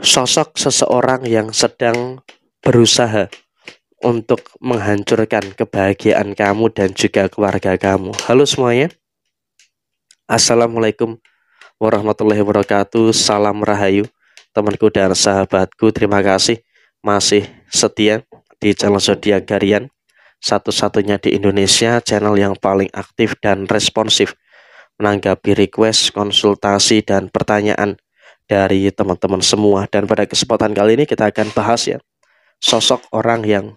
Sosok seseorang yang sedang berusaha untuk menghancurkan kebahagiaan kamu dan juga keluarga kamu. Halo semuanya, Assalamualaikum warahmatullahi wabarakatuh. Salam Rahayu, temanku dan sahabatku. Terima kasih masih setia di channel Zodiak Harian, satu-satunya di Indonesia channel yang paling aktif dan responsif menanggapi request, konsultasi, dan pertanyaan dari teman-teman semua. Dan pada kesempatan kali ini kita akan bahas ya, sosok orang yang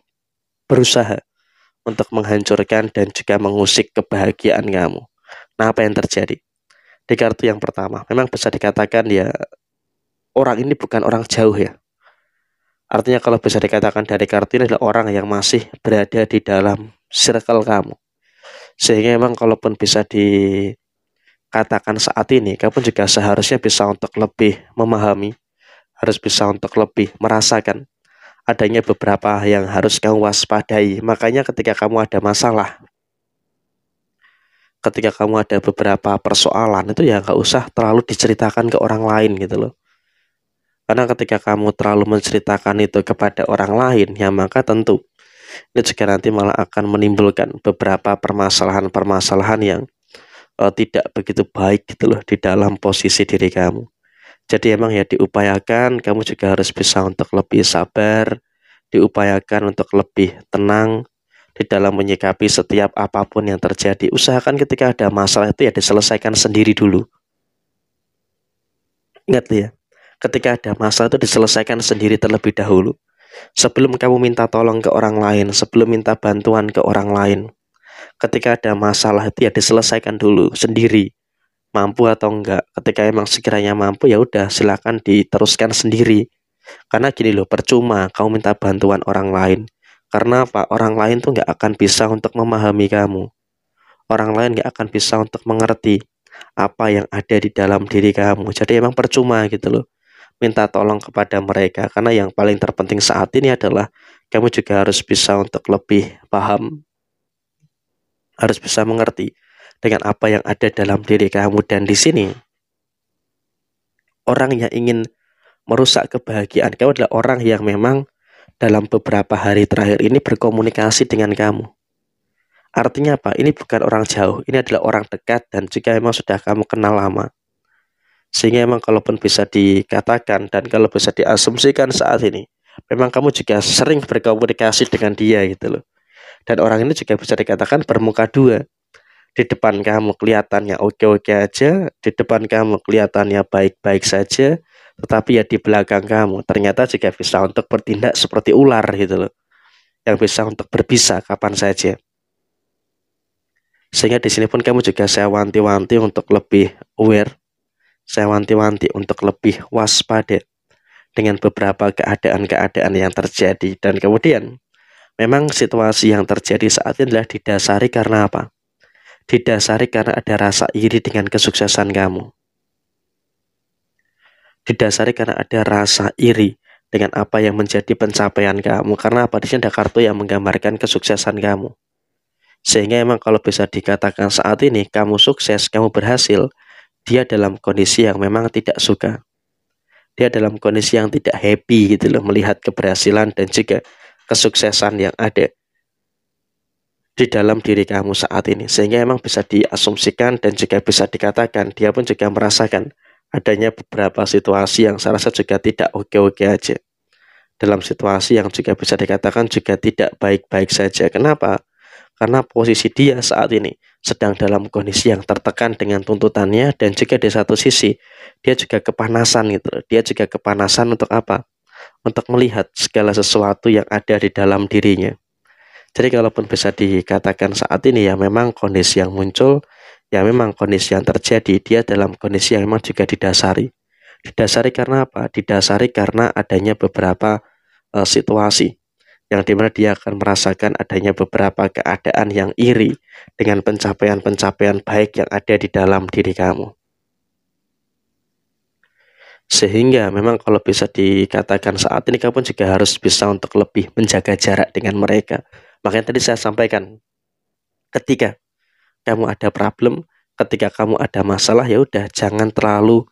berusaha untuk menghancurkan dan juga mengusik kebahagiaan kamu. Nah, apa yang terjadi? Di kartu yang pertama, memang bisa dikatakan ya, orang ini bukan orang jauh ya. Artinya kalau bisa dikatakan dari kartu ini adalah orang yang masih berada di dalam circle kamu. Sehingga memang kalaupun bisa dikatakan saat ini, kamu juga seharusnya bisa untuk lebih memahami, harus bisa untuk lebih merasakan adanya beberapa yang harus kamu waspadai. Makanya ketika kamu ada masalah, ketika kamu ada beberapa persoalan, itu ya nggak usah terlalu diceritakan ke orang lain gitu loh. Karena ketika kamu terlalu menceritakan itu kepada orang lain, ya maka tentu ini juga nanti malah akan menimbulkan beberapa permasalahan-permasalahan yang tidak begitu baik gitu loh di dalam posisi diri kamu. Jadi emang ya diupayakan kamu juga harus bisa untuk lebih sabar, diupayakan untuk lebih tenang di dalam menyikapi setiap apapun yang terjadi. Usahakan ketika ada masalah itu ya diselesaikan sendiri dulu. Ingat ya, ketika ada masalah itu diselesaikan sendiri terlebih dahulu. Sebelum kamu minta tolong ke orang lain, sebelum minta bantuan ke orang lain. Ketika ada masalah itu ya diselesaikan dulu sendiri. Mampu atau enggak. Ketika emang sekiranya mampu ya udah silakan diteruskan sendiri. Karena gini loh, percuma kamu minta bantuan orang lain. Karena apa? Orang lain tuh nggak akan bisa untuk memahami kamu. Orang lain nggak akan bisa untuk mengerti apa yang ada di dalam diri kamu. Jadi emang percuma gitu loh, minta tolong kepada mereka. Karena yang paling terpenting saat ini adalah kamu juga harus bisa untuk lebih paham, harus bisa mengerti dengan apa yang ada dalam diri kamu. Dan di sini orang yang ingin merusak kebahagiaan kamu adalah orang yang memang dalam beberapa hari terakhir ini berkomunikasi dengan kamu. Artinya apa? Ini bukan orang jauh, ini adalah orang dekat dan juga memang sudah kamu kenal lama. Sehingga memang kalaupun bisa dikatakan dan kalau bisa diasumsikan saat ini, memang kamu juga sering berkomunikasi dengan dia gitu loh. Dan orang ini juga bisa dikatakan bermuka dua. Di depan kamu kelihatannya oke-oke aja, di depan kamu kelihatannya baik-baik saja, tetapi ya di belakang kamu ternyata juga bisa untuk bertindak seperti ular gitu loh, yang bisa untuk berbisa kapan saja. Sehingga di sini pun kamu juga saya wanti-wanti untuk lebih aware, saya wanti-wanti untuk lebih waspada dengan beberapa keadaan-keadaan yang terjadi. Dan kemudian memang situasi yang terjadi saat ini adalah didasari karena apa? Didasari karena ada rasa iri dengan kesuksesan kamu. Didasari karena ada rasa iri dengan apa yang menjadi pencapaian kamu. Karena apa? Di sini ada kartu yang menggambarkan kesuksesan kamu. Sehingga emang kalau bisa dikatakan saat ini kamu sukses, kamu berhasil, dia dalam kondisi yang memang tidak suka. Dia dalam kondisi yang tidak happy gitu loh, melihat keberhasilan dan juga kesuksesan yang ada di dalam diri kamu saat ini. Sehingga emang bisa diasumsikan dan juga bisa dikatakan dia pun juga merasakan adanya beberapa situasi yang saya rasa juga tidak oke-oke aja. Dalam situasi yang juga bisa dikatakan juga tidak baik-baik saja. Kenapa? Karena posisi dia saat ini sedang dalam kondisi yang tertekan dengan tuntutannya dan juga di satu sisi dia juga kepanasan gitu. Dia juga kepanasan untuk apa? Untuk melihat segala sesuatu yang ada di dalam dirinya. Jadi kalaupun bisa dikatakan saat ini ya memang kondisi yang muncul, ya memang kondisi yang terjadi, dia dalam kondisi yang memang juga didasari. Didasari karena apa? Didasari karena adanya beberapa situasi yang dimana dia akan merasakan adanya beberapa keadaan yang iri dengan pencapaian-pencapaian baik yang ada di dalam diri kamu. Sehingga memang kalau bisa dikatakan saat ini kamu juga harus bisa untuk lebih menjaga jarak dengan mereka. Makanya tadi saya sampaikan, ketika kamu ada problem, ketika kamu ada masalah, ya udah jangan terlalu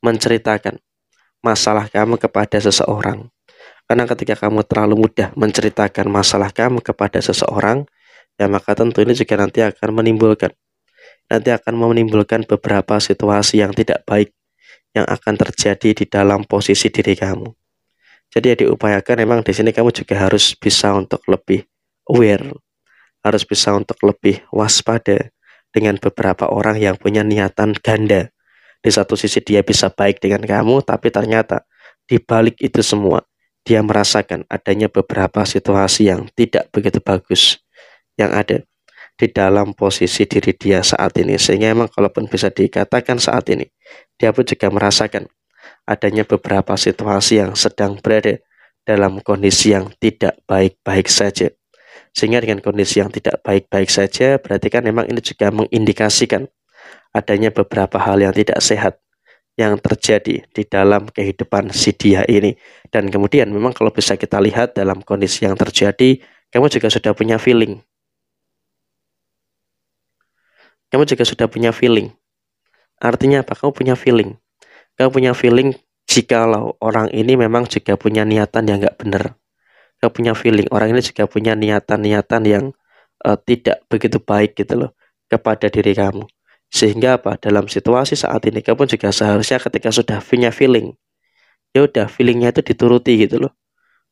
menceritakan masalah kamu kepada seseorang. Karena ketika kamu terlalu mudah menceritakan masalah kamu kepada seseorang, ya maka tentu ini juga nanti akan menimbulkan beberapa situasi yang tidak baik yang akan terjadi di dalam posisi diri kamu. Jadi ya diupayakan memang di sini kamu juga harus bisa untuk lebih aware, harus bisa untuk lebih waspada dengan beberapa orang yang punya niatan ganda. Di satu sisi dia bisa baik dengan kamu, tapi ternyata di balik itu semua dia merasakan adanya beberapa situasi yang tidak begitu bagus yang ada di dalam posisi diri dia saat ini. Sehingga emang kalaupun bisa dikatakan saat ini, dia pun juga merasakan adanya beberapa situasi yang sedang berada dalam kondisi yang tidak baik-baik saja. Sehingga dengan kondisi yang tidak baik-baik saja, berarti kan memang ini juga mengindikasikan adanya beberapa hal yang tidak sehat yang terjadi di dalam kehidupan si dia ini. Dan kemudian memang kalau bisa kita lihat dalam kondisi yang terjadi, kamu juga sudah punya feeling. Artinya apa? Kamu punya feeling. Kamu punya feeling jikalau orang ini memang juga punya niatan yang nggak benar. Kamu punya feeling orang ini juga punya niatan-niatan yang tidak begitu baik gitu loh kepada diri kamu. Sehingga apa? Dalam situasi saat ini kamu juga seharusnya ketika sudah punya feeling, ya udah feelingnya itu dituruti gitu loh.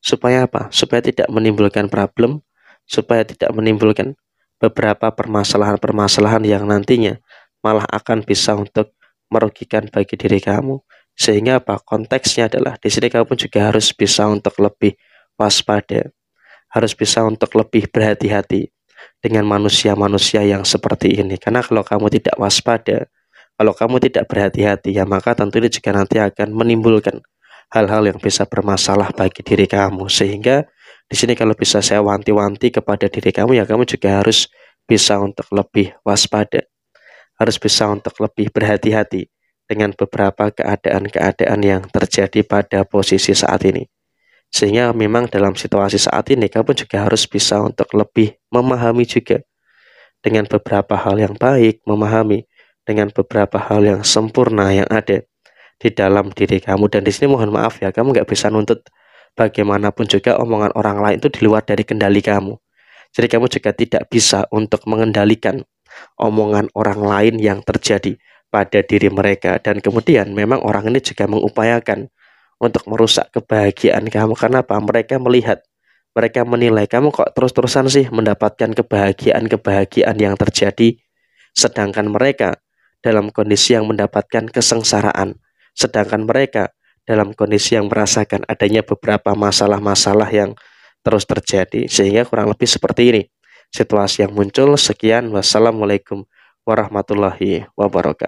Supaya apa? Supaya tidak menimbulkan problem, supaya tidak menimbulkan beberapa permasalahan-permasalahan yang nantinya malah akan bisa untuk merugikan bagi diri kamu. Sehingga apa? Konteksnya adalah di sini kamu pun juga harus bisa untuk lebih waspada, harus bisa untuk lebih berhati-hati dengan manusia-manusia yang seperti ini. Karena kalau kamu tidak waspada, kalau kamu tidak berhati-hati, ya maka tentu ini juga nanti akan menimbulkan hal-hal yang bisa bermasalah bagi diri kamu. Sehingga di sini kalau bisa saya wanti-wanti kepada diri kamu, ya kamu juga harus bisa untuk lebih waspada, harus bisa untuk lebih berhati-hati dengan beberapa keadaan-keadaan yang terjadi pada posisi saat ini. Sehingga memang dalam situasi saat ini kamu juga harus bisa untuk lebih memahami juga dengan beberapa hal yang baik, memahami dengan beberapa hal yang sempurna yang ada di dalam diri kamu. Dan di sini mohon maaf ya, kamu nggak bisa nuntut bagaimanapun juga omongan orang lain itu di luar dari kendali kamu. Jadi kamu juga tidak bisa untuk mengendalikan omongan orang lain yang terjadi pada diri mereka. Dan kemudian memang orang ini juga mengupayakan untuk merusak kebahagiaan kamu. Karena apa? Mereka melihat, mereka menilai kamu kok terus-terusan sih mendapatkan kebahagiaan-kebahagiaan yang terjadi, sedangkan mereka dalam kondisi yang mendapatkan kesengsaraan, sedangkan mereka dalam kondisi yang merasakan adanya beberapa masalah-masalah yang terus terjadi. Sehingga kurang lebih seperti ini situasi yang muncul. Sekian, wassalamualaikum warahmatullahi wabarakatuh.